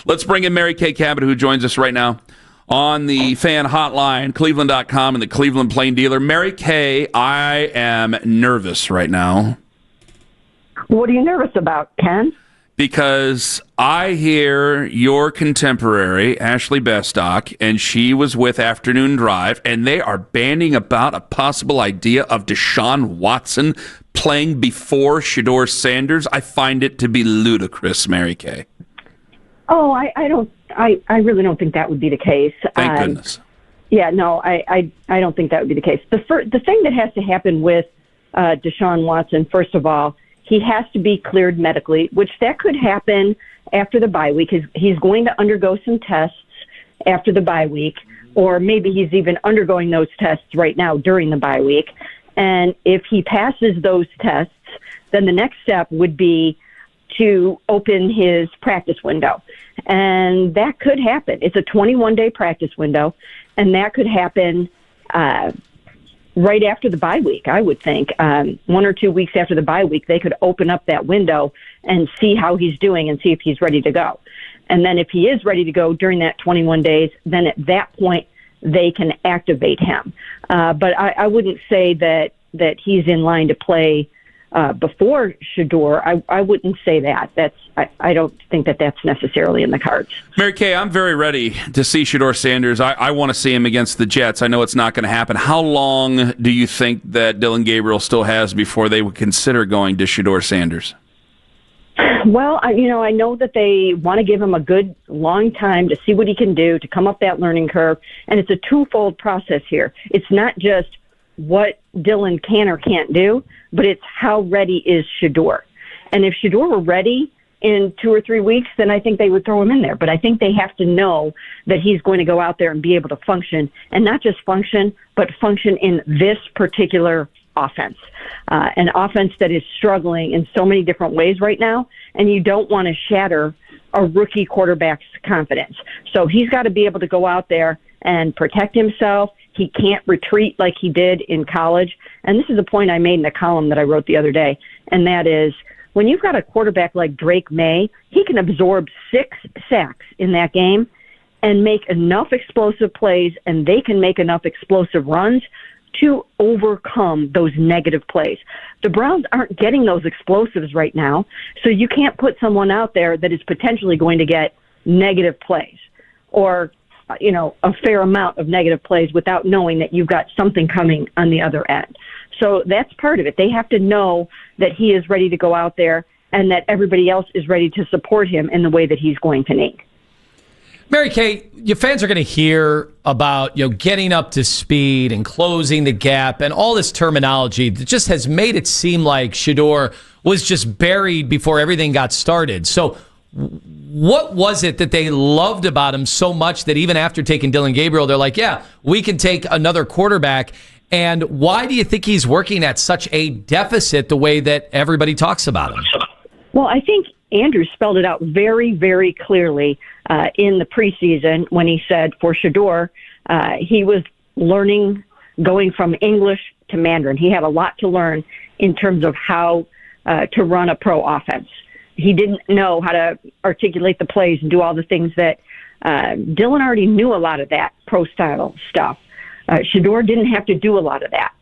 Let's bring in Mary Kay Cabot, who joins us right now on the fan hotline, Cleveland.com and the Cleveland Plain Dealer. Mary Kay, I am nervous right now. What are you nervous about, Ken? Because I hear your contemporary, Ashley Bestock, and she was with Afternoon Drive, and they are banding about a possible idea of Deshaun Watson playing before Shedeur Sanders. I find it to be ludicrous, Mary Kay. Oh, I really don't think that would be the case. Thank goodness. Yeah, no, I don't think that would be the case. The thing that has to happen with Deshaun Watson, first of all, he has to be cleared medically, which that could happen after the bye week. He's going to undergo some tests after the bye week, or maybe he's even undergoing those tests right now during the bye week. And if he passes those tests, then the next step would be to open his practice window. And that could happen. It's a 21-day practice window, and that could happen right after the bye week, I would think. 1 or 2 weeks after the bye week, they could open up that window and see how he's doing and see if he's ready to go. And then if he is ready to go during that 21 days, then at that point, they can activate him. But I wouldn't say that he's in line to play before Shedeur. I wouldn't say that. I don't think that's necessarily in the cards. Mary Kay, I'm very ready to see Shedeur Sanders. I want to see him against the Jets. I know it's not going to happen. How long do you think that Dillon Gabriel still has before they would consider going to Shedeur Sanders? Well, I know that they want to give him a good long time to see what he can do, to come up that learning curve. And it's a twofold process here. It's not just what Dillon can or can't do, but it's how ready is Shedeur. And if Shedeur were ready in 2 or 3 weeks, then I think they would throw him in there. But I think they have to know that he's going to go out there and be able to function, and not just function, but function in this particular offense, an offense that is struggling in so many different ways right now, and you don't want to shatter a rookie quarterback's confidence. So he's got to be able to go out there and protect himself. He can't retreat like he did in college. And this is a point I made in a column that I wrote the other day, and that is, when you've got a quarterback like Drake May, he can absorb 6 sacks in that game and make enough explosive plays, and they can make enough explosive runs to overcome those negative plays. The Browns aren't getting those explosives right now, so you can't put someone out there that is potentially going to get negative plays or a fair amount of negative plays without knowing that you've got something coming on the other end. So that's part of it. They have to know that he is ready to go out there and that everybody else is ready to support him in the way that he's going to need. Mary Kay, your fans are going to hear about getting up to speed and closing the gap and all this terminology that just has made it seem like Shedeur was just buried before everything got started. So what was it that they loved about him so much that even after taking Dillon Gabriel, they're like, yeah, we can take another quarterback? And why do you think he's working at such a deficit the way that everybody talks about him? Well, I think Andrew spelled it out very, very clearly in the preseason when he said for Shedeur, he was learning, going from English to Mandarin. He had a lot to learn in terms of how to run a pro offense. He didn't know how to articulate the plays and do all the things that Dillon already knew a lot of that pro-style stuff. Shedeur didn't have to do a lot of that.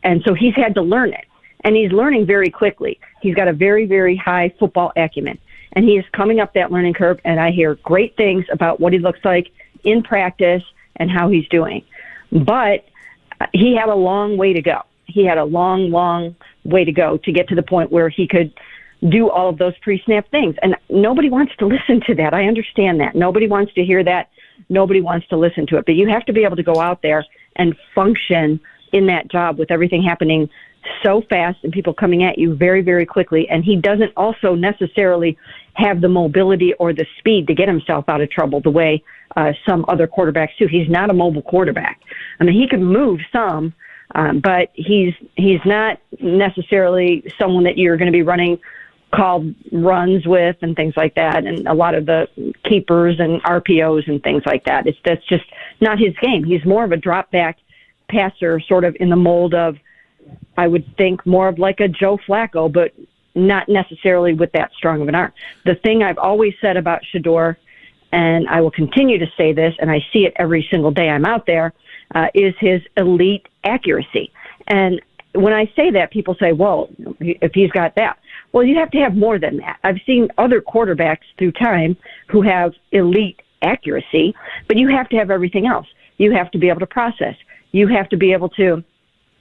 And so he's had to learn it. And he's learning very quickly. He's got a very, very high football acumen. And he is coming up that learning curve, and I hear great things about what he looks like in practice and how he's doing. But he had a long way to go. He had a long, long way to go to get to the point where he could do all of those pre-snap things. And nobody wants to listen to that. I understand that. Nobody wants to hear that. Nobody wants to listen to it. But you have to be able to go out there and function in that job with everything happening so fast and people coming at you very, very quickly. And he doesn't also necessarily have the mobility or the speed to get himself out of trouble the way some other quarterbacks do. He's not a mobile quarterback. I mean, he can move some, but he's not necessarily someone that you're going to be running called runs with and things like that, and a lot of the keepers and RPOs and things like that. That's just not his game. He's more of a drop back passer, sort of in the mold of, I would think, more of like a Joe Flacco, but not necessarily with that strong of an arm. The thing I've always said about Shedeur, and I will continue to say this, and I see it every single day I'm out there, is his elite accuracy. And when I say that, people say, well, if he's got that. Well, you have to have more than that. I've seen other quarterbacks through time who have elite accuracy, but you have to have everything else. You have to be able to process. You have to be able to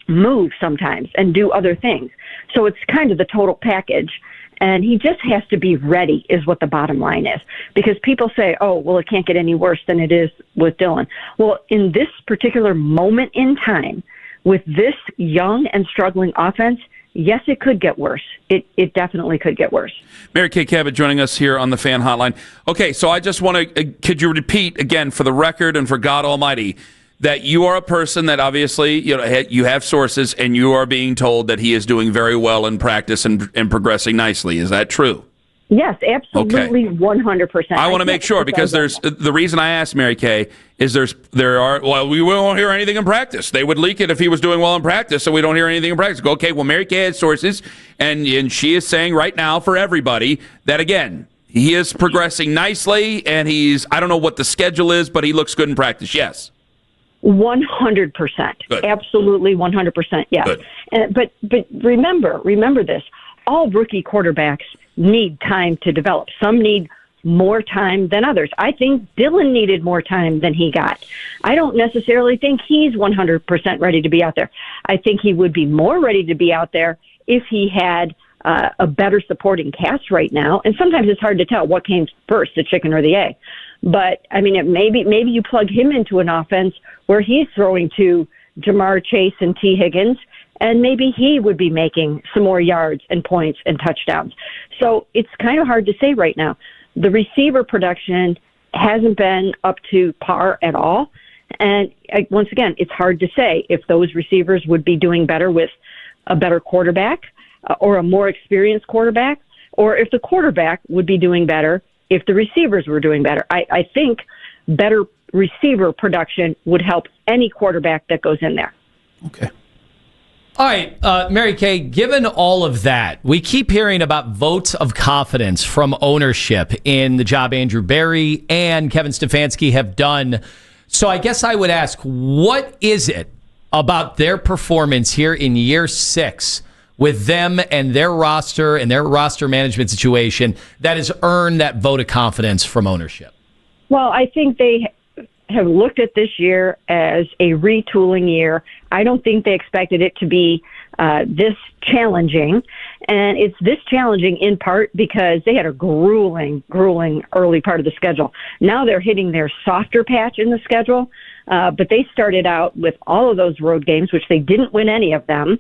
move sometimes and do other things. So it's kind of the total package. And he just has to be ready is what the bottom line is. Because people say, oh, well, it can't get any worse than it is with Dillon. Well, in this particular moment in time, with this young and struggling offense, yes, it could get worse. It definitely could get worse. Mary Kay Cabot joining us here on the Fan Hotline. Okay, so I just want to, could you repeat again for the record and for God Almighty that you are a person that obviously you have sources and you are being told that he is doing very well in practice and progressing nicely. Is that true? Yes, absolutely, okay. 100%. I want to make sure because there's the reason I asked Mary Kay is we won't hear anything in practice. They would leak it if he was doing well in practice, so we don't hear anything in practice. Okay, well, Mary Kay has sources, and she is saying right now for everybody that again he is progressing nicely, and I don't know what the schedule is, but he looks good in practice. Yes. 100%. Good. Absolutely 100%. Yes. But remember this. All rookie quarterbacks need time to develop. Some need more time than others. I think Dillon needed more time than he got. I don't necessarily think he's 100% ready to be out there. I think he would be more ready to be out there if he had a better supporting cast right now. And sometimes it's hard to tell what came first, the chicken or the egg. But, I mean, maybe you plug him into an offense where he's throwing to Jamar Chase and T. Higgins, and maybe he would be making some more yards and points and touchdowns. So it's kind of hard to say right now. The receiver production hasn't been up to par at all. And once again, it's hard to say if those receivers would be doing better with a better quarterback or a more experienced quarterback, or if the quarterback would be doing better if the receivers were doing better. I think better receiver production would help any quarterback that goes in there. Okay. All right, Mary Kay, given all of that, we keep hearing about votes of confidence from ownership in the job Andrew Berry and Kevin Stefanski have done. So I guess I would ask, what is it about their performance here in year 6 with them and their roster management situation that has earned that vote of confidence from ownership? Well, I think they have looked at this year as a retooling year. I don't think they expected it to be this challenging. And it's this challenging in part because they had a grueling early part of the schedule. Now they're hitting their softer patch in the schedule. But they started out with all of those road games, which they didn't win any of them,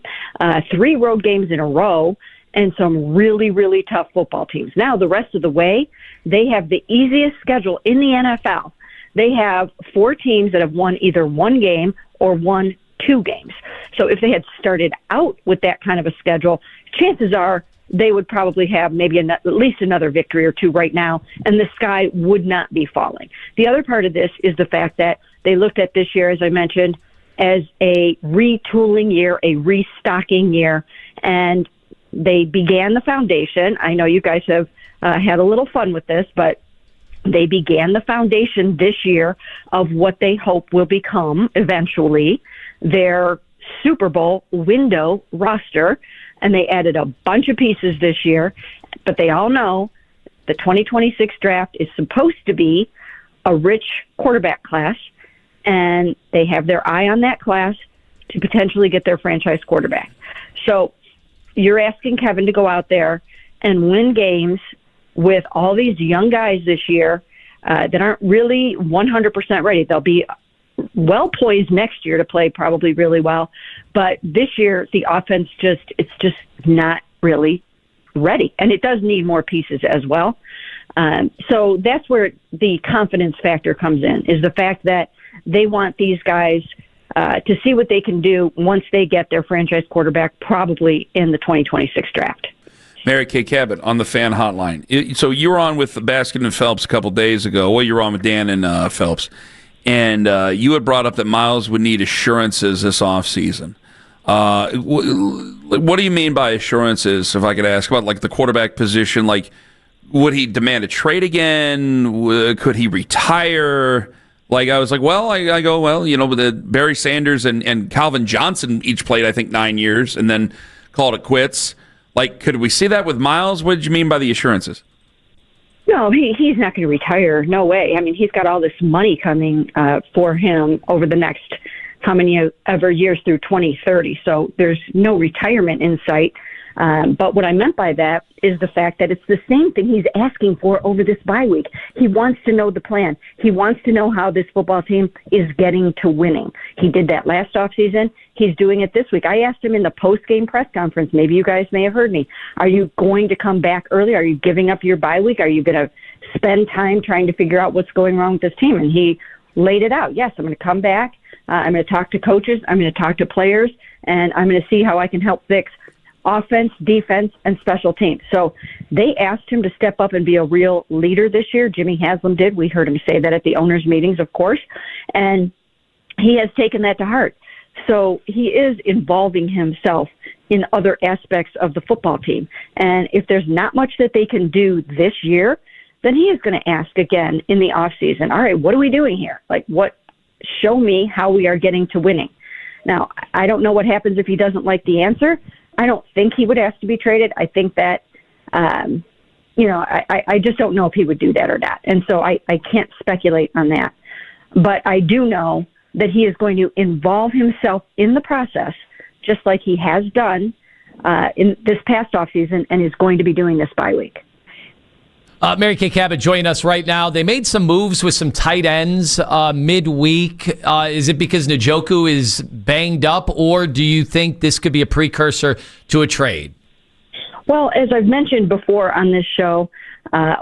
3 road games in a row, and some really, really tough football teams. Now, the rest of the way, they have the easiest schedule in the NFL. They have 4 teams that have won either 1 game or won 2 games. So if they had started out with that kind of a schedule, chances are they would probably have maybe at least another victory or 2 right now, and the sky would not be falling. The other part of this is the fact that they looked at this year, as I mentioned, as a retooling year, a restocking year, and they began the foundation. I know you guys have had a little fun with this, but they began the foundation this year of what they hope will become eventually their Super Bowl window roster, and they added a bunch of pieces this year, but they all know the 2026 draft is supposed to be a rich quarterback class, and they have their eye on that class to potentially get their franchise quarterback. So you're asking Kevin to go out there and win games with all these young guys this year that aren't really 100% ready. They'll be well poised next year to play probably really well, but this year the offense it's just not really ready, and it does need more pieces as well. So that's where the confidence factor comes in, is the fact that they want these guys to see what they can do once they get their franchise quarterback, probably in the 2026 draft. Mary Kay Cabot on the Fan Hotline. So you were on with Baskin and Phelps a couple days ago. Well, you were on with Dan and Phelps. And you had brought up that Myles would need assurances this offseason. What do you mean by assurances, if I could ask, about like the quarterback position? Like, would he demand a trade again? Could he retire? Like, I was like, well, I go, well, the Barry Sanders and Calvin Johnson each played, I think, 9 years and then called it quits. Like, could we see that with Myles? What did you mean by the assurances? No, he's not going to retire. No way. I mean, he's got all this money coming for him over the next how many ever years through 2030. So there's no retirement in sight. But what I meant by that is the fact that it's the same thing he's asking for over this bye week. He wants to know the plan. He wants to know how this football team is getting to winning. He did that last offseason. He's doing it this week. I asked him in the post-game press conference, maybe you guys may have heard me, are you going to come back early? Are you giving up your bye week? Are you going to spend time trying to figure out what's going wrong with this team? And he laid it out. Yes, I'm going to come back. I'm going to talk to coaches. I'm going to talk to players. And I'm going to see how I can help fix offense, defense, and special teams. So they asked him to step up and be a real leader this year. Jimmy Haslam did. We heard him say that at the owners' meetings, of course. And he has taken that to heart. So he is involving himself in other aspects of the football team. And if there's not much that they can do this year, then he is going to ask again in the offseason, all right, what are we doing here? Like, show me how we are getting to winning. Now, I don't know what happens if he doesn't like the answer. I don't think he would ask to be traded. I think that, I just don't know if he would do that or not. And so I can't speculate on that. But I do know that he is going to involve himself in the process, just like he has done in this past offseason and is going to be doing this bye week. Mary Kay Cabot joining us right now. They made some moves with some tight ends midweek. Is it because Njoku is banged up, or do you think this could be a precursor to a trade? Well, as I've mentioned before on this show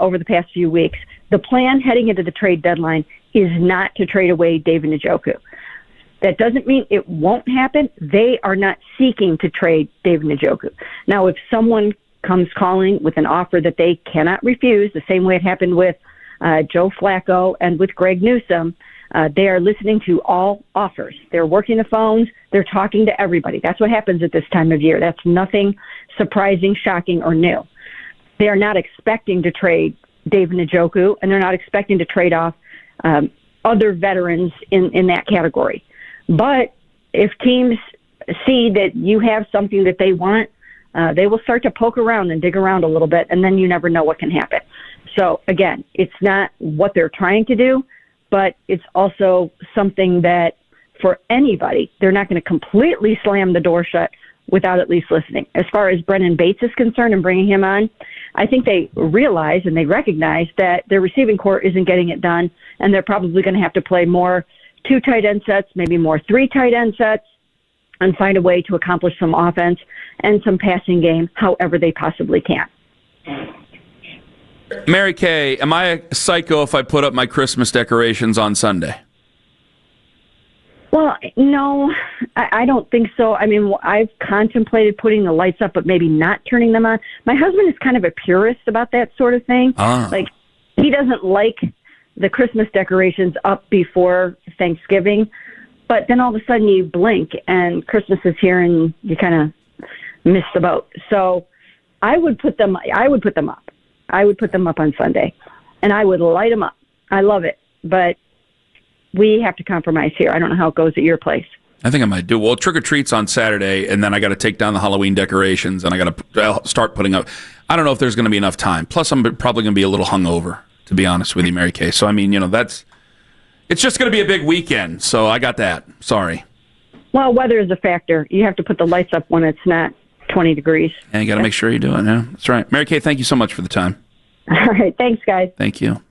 over the past few weeks, the plan heading into the trade deadline is not to trade away David Njoku. That doesn't mean it won't happen. They are not seeking to trade David Njoku. Now, if someone comes calling with an offer that they cannot refuse, the same way it happened with Joe Flacco and with Greg Newsome, they are listening to all offers. They're working the phones. They're talking to everybody. That's what happens at this time of year. That's nothing surprising, shocking, or new. They are not expecting to trade David Njoku, and they're not expecting to trade off other veterans in that category. But if teams see that you have something that they want, they will start to poke around and dig around a little bit, and then you never know what can happen. So, again, it's not what they're trying to do, but it's also something that for anybody, they're not going to completely slam the door shut without at least listening. As far as Brennan Bates is concerned and bringing him on, I think they realize and they recognize that their receiving corps isn't getting it done, and they're probably going to have to play more 2 tight end sets, maybe more 3 tight end sets, and find a way to accomplish some offense and some passing game however they possibly can. Mary Kay, am I a psycho if I put up my Christmas decorations on Sunday? Well, no, I don't think so. I mean, I've contemplated putting the lights up, but maybe not turning them on. My husband is kind of a purist about that sort of thing. Like, he doesn't like the Christmas decorations up before Thanksgiving. But then all of a sudden you blink and Christmas is here and you kind of miss the boat. So I would put them up. I would put them up on Sunday, and I would light them up. I love it. But we have to compromise here. I don't know how it goes at your place. I think I might do. Well, trick-or-treat's on Saturday, and then I got to take down the Halloween decorations, and I got to start putting up. I don't know if there's going to be enough time. Plus, I'm probably going to be a little hungover, to be honest with you, Mary Kay. So, I mean, it's just going to be a big weekend, so I got that. Sorry. Well, weather is a factor. You have to put the lights up when it's not 20 degrees. And you got to make sure you do it. Yeah, that's right. Mary Kay, thank you so much for the time. All right. Thanks, guys. Thank you.